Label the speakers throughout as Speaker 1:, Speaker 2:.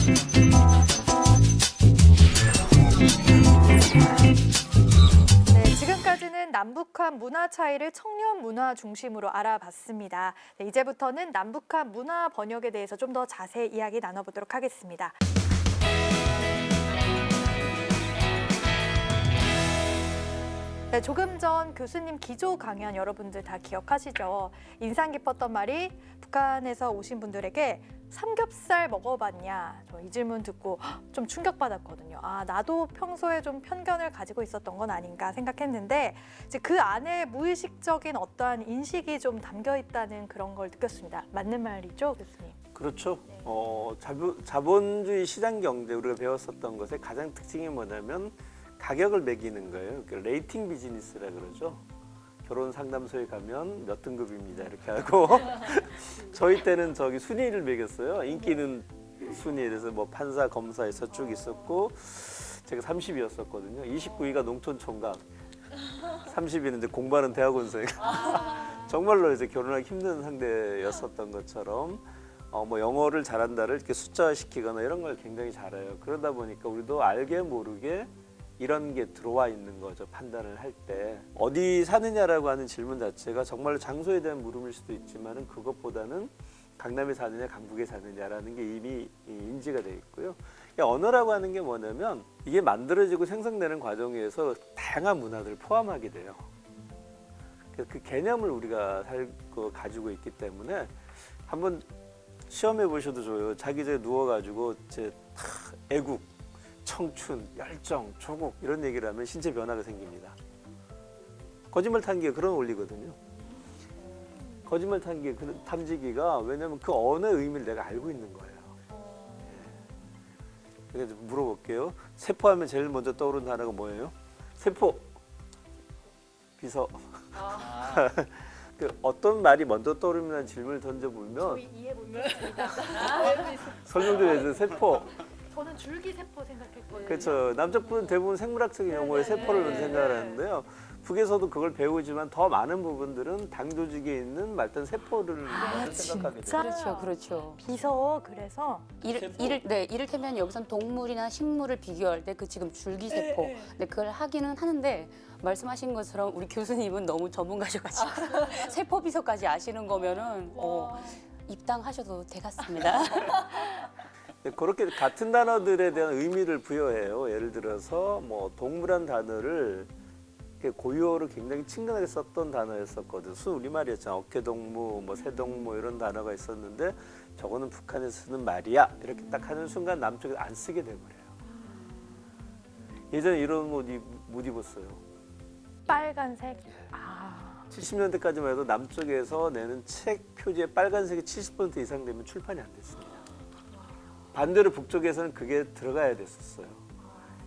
Speaker 1: 네, 지금까지는 남북한 문화 차이를 청년 문화 중심으로 알아봤습니다. 네, 이제부터는 남북한 문화 번역에 대해서 좀 더 자세히 이야기 나눠보도록 하겠습니다. 네, 조금 전 교수님 기조 강연 여러분들 다 기억하시죠? 인상 깊었던 말이 북한에서 오신 분들에게 삼겹살 먹어봤냐? 저 이 질문 듣고 좀 충격받았거든요. 아, 나도 평소에 좀 편견을 가지고 있었던 건 아닌가 생각했는데 이제 그 안에 무의식적인 어떠한 인식이 좀 담겨 있다는 그런 걸 느꼈습니다. 맞는 말이죠, 교수님?
Speaker 2: 그렇죠.
Speaker 1: 네.
Speaker 2: 자본주의 시장 경제 우리가 배웠었던 것의 가장 특징이 뭐냐면 가격을 매기는 거예요. 레이팅 비즈니스라 그러죠. 결혼 상담소에 가면 몇 등급입니다 이렇게 하고 저희 때는 저기 순위를 매겼어요. 인기 있는 순위에 대해서 뭐 판사, 검사에서 쭉 있었고 제가 30위였었거든요. 29위가 농촌총각, 30위는 이제 공부하는 대학원생. 정말로 이제 결혼하기 힘든 상대였었던 것처럼 뭐 영어를 잘한다를 이렇게 숫자화시키거나 이런 걸 굉장히 잘해요. 그러다 보니까 우리도 알게 모르게 이런 게 들어와 있는 거죠. 판단을 할 때 어디 사느냐라고 하는 질문 자체가 정말로 장소에 대한 물음일 수도 있지만은 그것보다는 강남에 사느냐 강북에 사느냐라는 게 이미 인지가 돼 있고요. 언어라고 하는 게 뭐냐면 이게 만들어지고 생성되는 과정에서 다양한 문화들을 포함하게 돼요. 그래서 그 개념을 우리가 가지고 있기 때문에 한번 시험해 보셔도 좋아요. 자기 전에 누워가지고 애국, 청춘, 열정, 조국 이런 얘기를 하면 신체 변화가 생깁니다. 거짓말 탐기가 그런 원리거든요. 거짓말 탐지기가 왜냐하면 그 언어의 의미를 내가 알고 있는 거예요. 그래서 물어볼게요. 세포하면 제일 먼저 떠오르는 단어가 뭐예요? 세포. 비서. 어떤 말이 먼저 떠오르는 질문을 던져보면
Speaker 1: 저희 이해 못했습니다.
Speaker 2: 설명 좀 해주세요. 세포.
Speaker 1: 저는 줄기세포 생각했거든요.
Speaker 2: 그렇죠. 남쪽 분은 대부분 생물학적인 용어의 세포를 먼저 생각을 하는데요. 북에서도 그걸 배우지만 더 많은 부분들은 당 조직에 있는 말단 세포를 먼저 생각하게 돼요.
Speaker 3: 그렇죠, 그렇죠.
Speaker 1: 비서 그래서
Speaker 3: 이를테면 여기선 동물이나 식물을 비교할 때 그 지금 줄기세포, 네, 그걸 하기는 하는데 말씀하신 것처럼 우리 교수님은 너무 전문가셔가지고 세포 비서까지 아시는 거면은 입당하셔도 되겠습니다.
Speaker 2: 그렇게 같은 단어들에 대한 의미를 부여해요. 예를 들어서 뭐 동물한 단어를 고유어로 굉장히 친근하게 썼던 단어였었거든. 순우리말이었잖아. 어깨동무, 뭐 새동무 이런 단어가 있었는데 저거는 북한에서 쓰는 말이야. 이렇게 딱 하는 순간 남쪽에서 안 쓰게 돼버려요. 예전에 이런 못 입었어요.
Speaker 1: 빨간색.
Speaker 2: 70년대까지만 해도 남쪽에서 내는 책 표지에 빨간색이 70% 이상 되면 출판이 안 됐습니다. 반대로 북쪽에서는 그게 들어가야 됐었어요.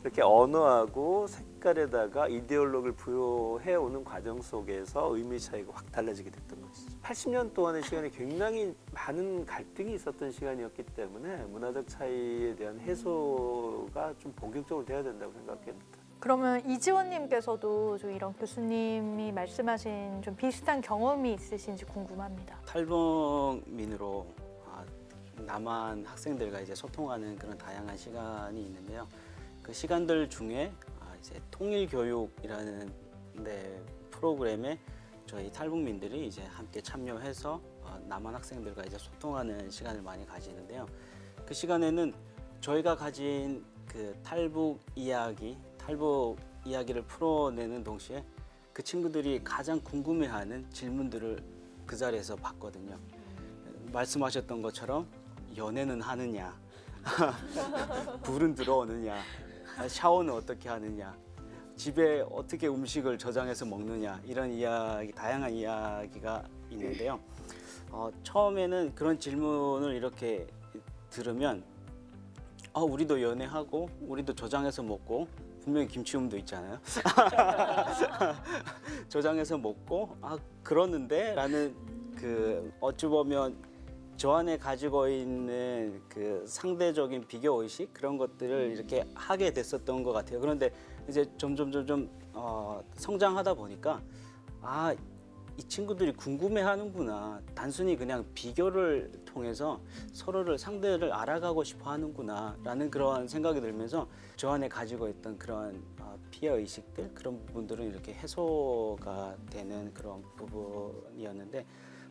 Speaker 2: 이렇게 언어하고 색깔에다가 이데올로기를 부여해오는 과정 속에서 의미 차이가 확 달라지게 됐던 것이죠. 80년 동안의 시간이 굉장히 많은 갈등이 있었던 시간이었기 때문에 문화적 차이에 대한 해소가 좀 본격적으로 돼야 된다고 생각합니다.
Speaker 1: 그러면 이지원님께서도 좀 이런 교수님이 말씀하신 좀 비슷한 경험이 있으신지 궁금합니다.
Speaker 4: 탈북민으로 남한 학생들과 이제 소통하는 그런 다양한 시간이 있는데요. 그 시간들 중에 이제 통일교육이라는 프로그램에 저희 탈북민들이 이제 함께 참여해서 남한 학생들과 이제 소통하는 시간을 많이 가지는데요. 그 시간에는 저희가 가진 그 탈북 이야기를 풀어내는 동시에 그 친구들이 가장 궁금해하는 질문들을 그 자리에서 받거든요. 말씀하셨던 것처럼 연애는 하느냐, 불은 들어오느냐, 샤워는 어떻게 하느냐, 집에 어떻게 음식을 저장해서 먹느냐 이런 이야기, 다양한 이야기가 있는데요. 처음에는 그런 질문을 이렇게 들으면 우리도 연애하고 우리도 저장해서 먹고 분명히 김치음도 있잖아요. 저장해서 먹고 그러는데 라는 그 어찌 보면 저 안에 가지고 있는 그 상대적인 비교 의식 그런 것들을 이렇게 하게 됐었던 것 같아요. 그런데 이제 점점 성장하다 보니까 이 친구들이 궁금해하는구나. 단순히 그냥 비교를 통해서 서로를 상대를 알아가고 싶어 하는구나라는 그런 생각이 들면서 저 안에 가지고 있던 그런 피해 의식들 그런 부분들은 이렇게 해소가 되는 그런 부분이었는데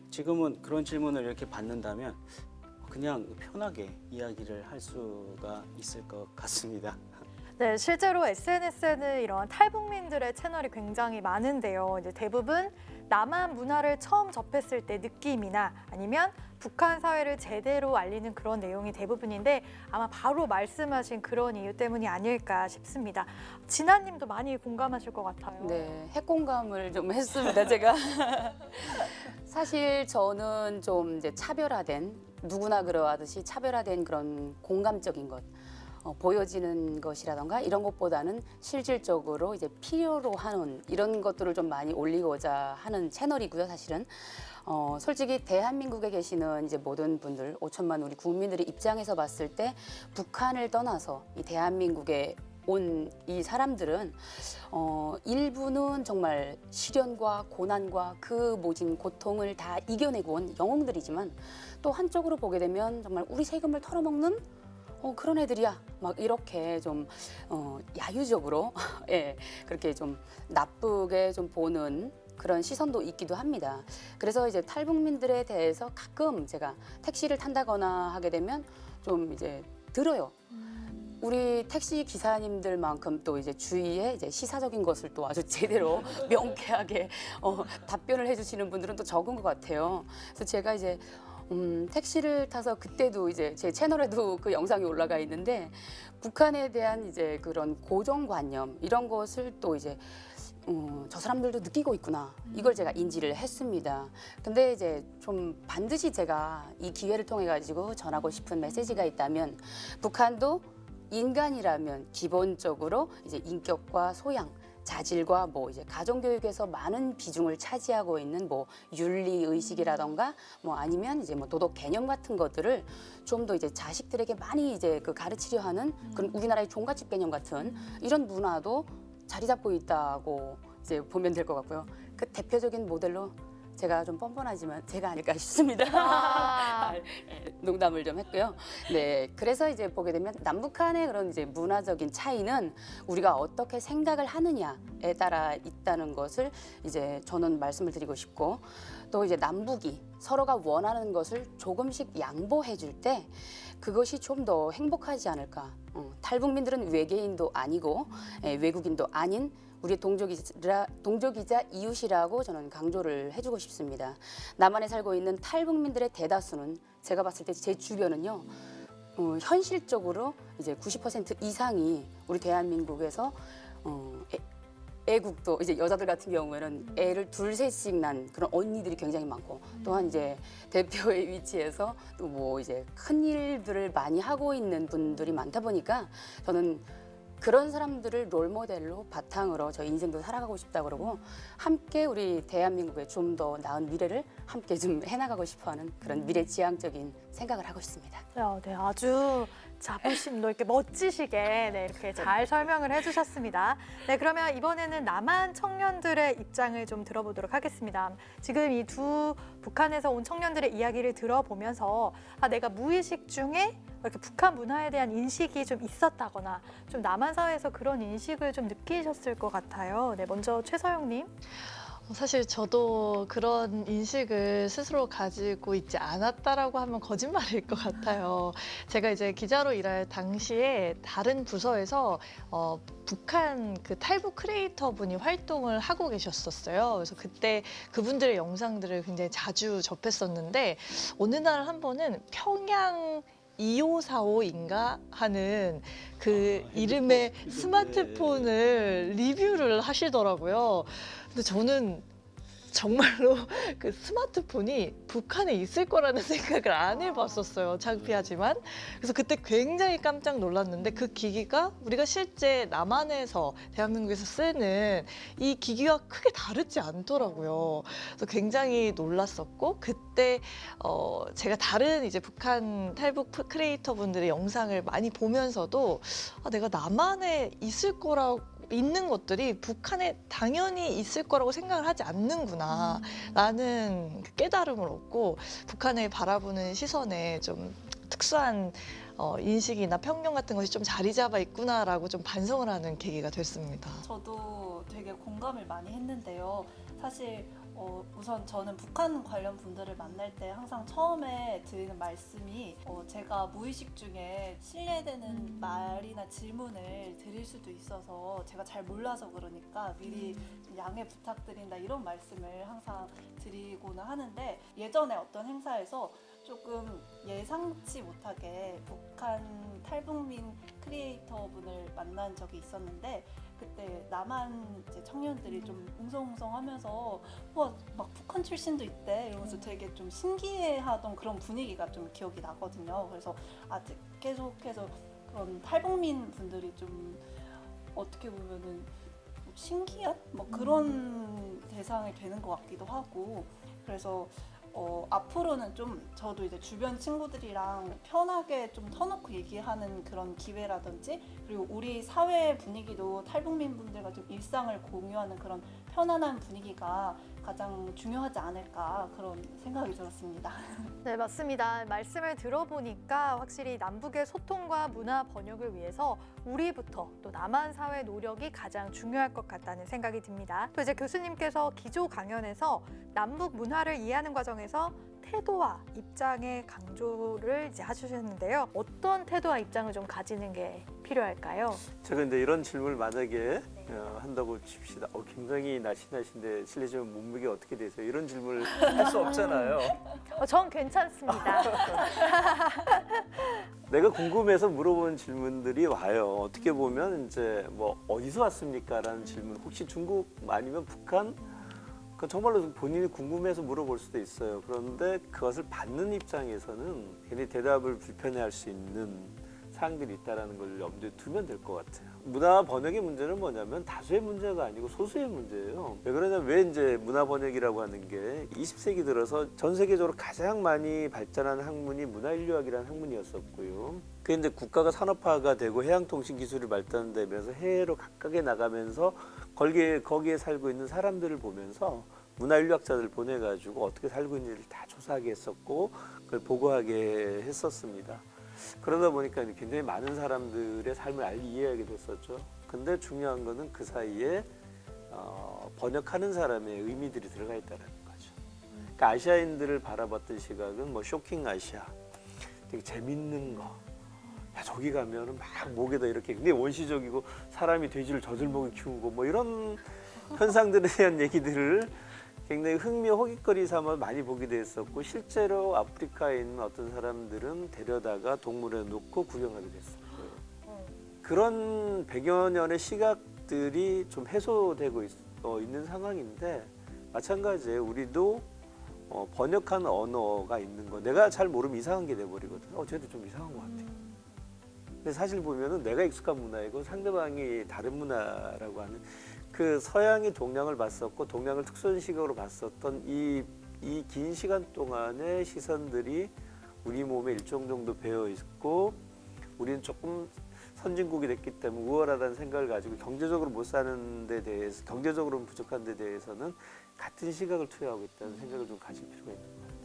Speaker 4: 지금은 그런 질문을 이렇게 받는다면 그냥 편하게 이야기를 할 수가 있을 것 같습니다.
Speaker 1: 네, 실제로 SNS에는 이런 탈북민들의 채널이 굉장히 많은데요. 이제 대부분 남한 문화를 처음 접했을 때 느낌이나 아니면 북한 사회를 제대로 알리는 그런 내용이 대부분인데 아마 바로 말씀하신 그런 이유 때문이 아닐까 싶습니다. 진아님도 많이 공감하실 것 같아요.
Speaker 3: 네, 핵공감을 좀 했습니다, 제가. 사실 저는 좀 이제 차별화된, 누구나 그러하듯이 차별화된 그런 공감적인 것, 보여지는 것이라던가 이런 것보다는 실질적으로 이제 필요로 하는 이런 것들을 좀 많이 올리고자 하는 채널이고요, 사실은. 솔직히 대한민국에 계시는 이제 모든 분들, 5천만 우리 국민들의 입장에서 봤을 때 북한을 떠나서 이 대한민국에 온 이 사람들은 일부는 정말 시련과 고난과 그 모진 고통을 다 이겨내고 온 영웅들이지만 또 한쪽으로 보게 되면 정말 우리 세금을 털어먹는 그런 애들이야. 막 이렇게 좀 야유적으로 예, 그렇게 좀 나쁘게 좀 보는 그런 시선도 있기도 합니다. 그래서 이제 탈북민들에 대해서 가끔 제가 택시를 탄다거나 하게 되면 좀 이제 들어요. 우리 택시 기사님들만큼 또 이제 주위에 이제 시사적인 것을 또 아주 제대로 명쾌하게 답변을 해주시는 분들은 또 적은 것 같아요. 그래서 제가 이제 택시를 타서 그때도 이제 제 채널에도 그 영상이 올라가 있는데 북한에 대한 이제 그런 고정관념 이런 것을 또 이제 저 사람들도 느끼고 있구나 이걸 제가 인지를 했습니다. 근데 이제 좀 반드시 제가 이 기회를 통해 가지고 전하고 싶은 메시지가 있다면 북한도 인간이라면 기본적으로 이제 인격과 소양 자질과 뭐 이제 가정교육에서 많은 비중을 차지하고 있는 뭐 윤리 의식이라던가 뭐 아니면 이제 뭐 도덕 개념 같은 것들을 좀 더 이제 자식들에게 많이 이제 그 가르치려 하는 그런 우리나라의 종갓집 개념 같은 이런 문화도 자리 잡고 있다고 이제 보면 될 것 같고요. 그 대표적인 모델로 제가 좀 뻔뻔하지만 제가 아닐까 싶습니다. 농담을 좀 했고요. 네, 그래서 이제 보게 되면 남북한의 그런 이제 문화적인 차이는 우리가 어떻게 생각을 하느냐에 따라 있다는 것을 이제 저는 말씀을 드리고 싶고 또 이제 남북이 서로가 원하는 것을 조금씩 양보해 줄 때 그것이 좀 더 행복하지 않을까. 탈북민들은 외계인도 아니고 외국인도 아닌 우리의 동족이자 이웃이라고 저는 강조를 해주고 싶습니다. 남한에 살고 있는 탈북민들의 대다수는 제가 봤을 때 제 주변은요, 현실적으로 이제 90% 이상이 우리 대한민국에서 애국도 이제 여자들 같은 경우에는 애를 둘 셋씩 난 그런 언니들이 굉장히 많고 또한 이제 대표의 위치에서 또 뭐 이제 큰 일들을 많이 하고 있는 분들이 많다 보니까 저는 그런 사람들을 롤모델로 바탕으로 저 인생도 살아가고 싶다 그러고 함께 우리 대한민국의 좀 더 나은 미래를 함께 좀 해나가고 싶어하는 그런 미래지향적인 생각을 하고 있습니다.
Speaker 1: 네, 아주 자부심도 이렇게 멋지시게 네, 이렇게 잘 설명을 해주셨습니다. 네, 그러면 이번에는 남한 청년들의 입장을 좀 들어보도록 하겠습니다. 지금 이 두 북한에서 온 청년들의 이야기를 들어보면서 내가 무의식 중에 이렇게 북한 문화에 대한 인식이 좀 있었다거나 좀 남한 사회에서 그런 인식을 좀 느끼셨을 것 같아요. 네, 먼저 최서영님.
Speaker 5: 사실 저도 그런 인식을 스스로 가지고 있지 않았다라고 하면 거짓말일 것 같아요. 제가 이제 기자로 일할 당시에 다른 부서에서 북한 그 탈북 크리에이터 분이 활동을 하고 계셨었어요. 그래서 그때 그분들의 영상들을 굉장히 자주 접했었는데 어느 날 한 번은 평양 2545인가 하는 그 이름의 스마트폰을 리뷰를 하시더라고요. 근데 저는 정말로 그 스마트폰이 북한에 있을 거라는 생각을 안 해봤었어요. 창피하지만. 그래서 그때 굉장히 깜짝 놀랐는데 그 기기가 우리가 실제 남한에서 대한민국에서 쓰는 이 기기와 크게 다르지 않더라고요. 그래서 굉장히 놀랐었고 그때 제가 다른 이제 북한 탈북 크리에이터 분들의 영상을 많이 보면서도 내가 남한에 있을 거라고 있는 것들이 북한에 당연히 있을 거라고 생각을 하지 않는구나라는 그 깨달음을 얻고 북한을 바라보는 시선에 좀 특수한 인식이나 편견 같은 것이 좀 자리 잡아 있구나라고 좀 반성을 하는 계기가 됐습니다.
Speaker 6: 저도 되게 공감을 많이 했는데요. 사실 우선 저는 북한 관련 분들을 만날 때 항상 처음에 드리는 말씀이 제가 무의식 중에 실례되는 말이나 질문을 드릴 수도 있어서 제가 잘 몰라서 그러니까 미리 좀 양해 부탁드린다 이런 말씀을 항상 드리고는 하는데 예전에 어떤 행사에서 조금 예상치 못하게 북한 탈북민 크리에이터 분을 만난 적이 있었는데 그때 남한 이제 청년들이 좀 웅성웅성하면서 와 막 북한 출신도 있대 이러면서 되게 좀 신기해하던 그런 분위기가 좀 기억이 나거든요. 그래서 아직 계속해서 그런 탈북민 분들이 좀 어떻게 보면은 신기한 뭐 그런 대상이 되는 것 같기도 하고 그래서 앞으로는 좀 저도 이제 주변 친구들이랑 편하게 좀 터놓고 얘기하는 그런 기회라든지 그리고 우리 사회 분위기도 탈북민 분들과 좀 일상을 공유하는 그런 편안한 분위기가 가장 중요하지 않을까 그런 생각이 들었습니다.
Speaker 1: 네, 맞습니다. 말씀을 들어보니까 확실히 남북의 소통과 문화 번역을 위해서 우리부터 또 남한 사회의 노력이 가장 중요할 것 같다는 생각이 듭니다. 또 이제 교수님께서 기조 강연에서 남북 문화를 이해하는 과정에서 태도와 입장의 강조를 이제 해주셨는데요. 어떤 태도와 입장을 좀 가지는 게 필요할까요?
Speaker 2: 제가 근데 이런 질문을 만약에 한다고 칩시다. 굉장히 날씬하신데 실례지만 몸무게 어떻게 되세요? 이런 질문을 할 수 없잖아요.
Speaker 1: 전 괜찮습니다.
Speaker 2: 내가 궁금해서 물어보는 질문들이 와요. 어떻게 보면 이제 뭐 어디서 왔습니까?라는 질문. 혹시 중국 아니면 북한? 그 정말로 본인이 궁금해서 물어볼 수도 있어요. 그런데 그것을 받는 입장에서는 괜히 대답을 불편해할 수 있는 사항들이 있다는 걸 염두에 두면 될 것 같아요. 문화 번역의 문제는 뭐냐면 다수의 문제가 아니고 소수의 문제예요. 왜 그러냐면 왜 이제 문화 번역이라고 하는 게 20세기 들어서 전 세계적으로 가장 많이 발전한 학문이 문화인류학이라는 학문이었었고요. 그게 이제 국가가 산업화가 되고 해양통신 기술이 발전되면서 해외로 각각에 나가면서 거기에 살고 있는 사람들을 보면서 문화인류학자들 보내가지고 어떻게 살고 있는지를 다 조사하게 했었고 그걸 보고하게 했었습니다. 그러다 보니까 굉장히 많은 사람들의 삶을 이해하게 됐었죠. 근데 중요한 거는 그 사이에 번역하는 사람의 의미들이 들어가 있다는 거죠. 그러니까 아시아인들을 바라봤던 시각은 뭐 쇼킹 아시아, 되게 재밌는 거. 야, 저기 가면은 막 목에다 이렇게 굉장히 원시적이고 사람이 돼지를 젖을목에 키우고 뭐 이런 현상들에 대한 얘기들을 굉장히 흥미 호깃거리 삼아 많이 보게 됐었고 실제로 아프리카에 있는 어떤 사람들은 데려다가 동물원에 놓고 구경하게 됐었고요. 그런 100여 년의 시각들이 좀 해소되고 있는 상황인데 마찬가지예요. 우리도 번역한 언어가 있는 거 내가 잘 모르면 이상한 게 돼버리거든요. 쟤도 좀 이상한 것 같아. 근데 사실 보면은 내가 익숙한 문화이고 상대방이 다른 문화라고 하는 그 서양이 동양을 봤었고 동양을 특수한 시각으로 봤었던 이 긴 시간 동안의 시선들이 우리 몸에 일정 정도 배어 있고 우리는 조금 선진국이 됐기 때문에 우월하다는 생각을 가지고 경제적으로 못 사는 데 대해서 경제적으로는 부족한 데 대해서는 같은 시각을 투여하고 있다는 생각을 좀 가질 필요가 있는 것 같아요.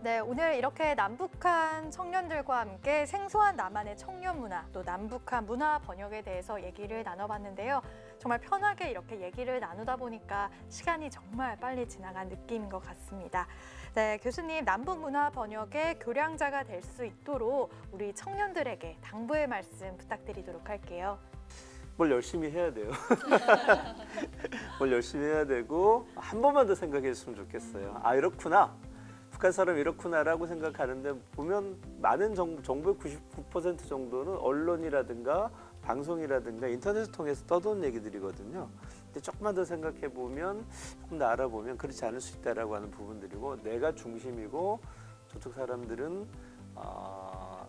Speaker 1: 네, 오늘 이렇게 남북한 청년들과 함께 생소한 남한의 청년 문화, 또 남북한 문화 번역에 대해서 얘기를 나눠봤는데요. 정말 편하게 이렇게 얘기를 나누다 보니까 시간이 정말 빨리 지나간 느낌인 것 같습니다. 네, 교수님, 남북 문화 번역의 교량자가 될 수 있도록 우리 청년들에게 당부의 말씀 부탁드리도록 할게요.
Speaker 2: 뭘 열심히 해야 돼요. 뭘 열심히 해야 되고 한 번만 더 생각했으면 좋겠어요. 아, 이렇구나. 북한 사람 이렇구나라고 생각하는데 보면 많은 정부의 99% 정도는 언론이라든가 방송이라든가 인터넷을 통해서 떠도는 얘기들이거든요. 근데 조금만 더 생각해 보면 조금 더 알아보면 그렇지 않을 수 있다라고 하는 부분들이고 내가 중심이고 저쪽 사람들은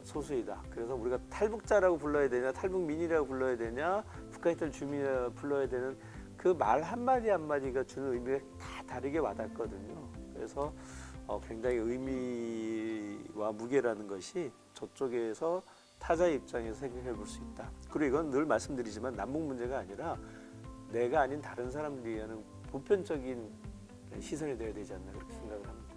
Speaker 2: 소수이다. 그래서 우리가 탈북자라고 불러야 되냐, 탈북민이라고 불러야 되냐, 북한에 있던 주민이라고 불러야 되는 그 말 한마디 한마디가 주는 의미가 다 다르게 와닿거든요. 그래서 굉장히 의미와 무게라는 것이 저쪽에서 타자의 입장에서 생각해 볼 수 있다. 그리고 이건 늘 말씀드리지만 남북 문제가 아니라 내가 아닌 다른 사람들이 하는 보편적인 시선이 되어야 되지 않나 그렇게 생각을 합니다.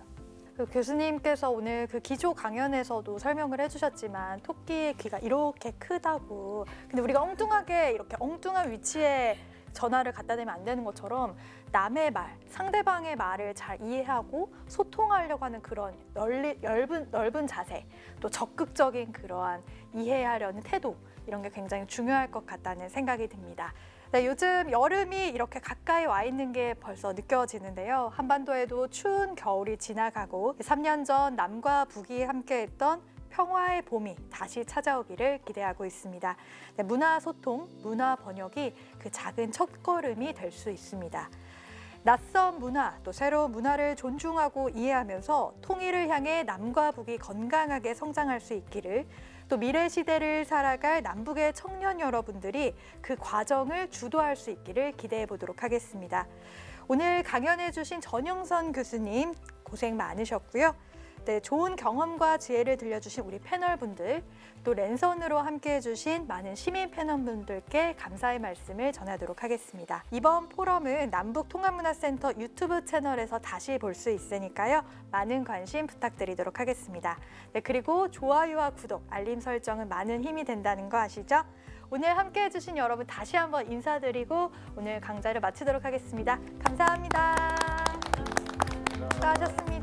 Speaker 1: 그 교수님께서 오늘 그 기조 강연에서도 설명을 해주셨지만 토끼의 귀가 이렇게 크다고. 근데 우리가 엉뚱하게 이렇게 엉뚱한 위치에 전화를 갖다 대면 안 되는 것처럼 남의 말, 상대방의 말을 잘 이해하고 소통하려고 하는 그런 넓은 자세, 또 적극적인 그러한 이해하려는 태도, 이런 게 굉장히 중요할 것 같다는 생각이 듭니다. 네, 요즘 여름이 이렇게 가까이 와 있는 게 벌써 느껴지는데요. 한반도에도 추운 겨울이 지나가고 3년 전 남과 북이 함께했던 평화의 봄이 다시 찾아오기를 기대하고 있습니다. 네, 문화 소통, 문화 번역이 그 작은 첫걸음이 될 수 있습니다. 낯선 문화, 또 새로운 문화를 존중하고 이해하면서 통일을 향해 남과 북이 건강하게 성장할 수 있기를, 또 미래 시대를 살아갈 남북의 청년 여러분들이 그 과정을 주도할 수 있기를 기대해 보도록 하겠습니다. 오늘 강연해 주신 전용선 교수님 고생 많으셨고요. 네, 좋은 경험과 지혜를 들려주신 우리 패널분들, 또 랜선으로 함께해 주신 많은 시민 패널분들께 감사의 말씀을 전하도록 하겠습니다. 이번 포럼은 남북통합문화센터 유튜브 채널에서 다시 볼 수 있으니까요. 많은 관심 부탁드리도록 하겠습니다. 네, 그리고 좋아요와 구독, 알림 설정은 많은 힘이 된다는 거 아시죠? 오늘 함께해 주신 여러분 다시 한번 인사드리고 오늘 강좌를 마치도록 하겠습니다. 감사합니다. 수고하셨습니다.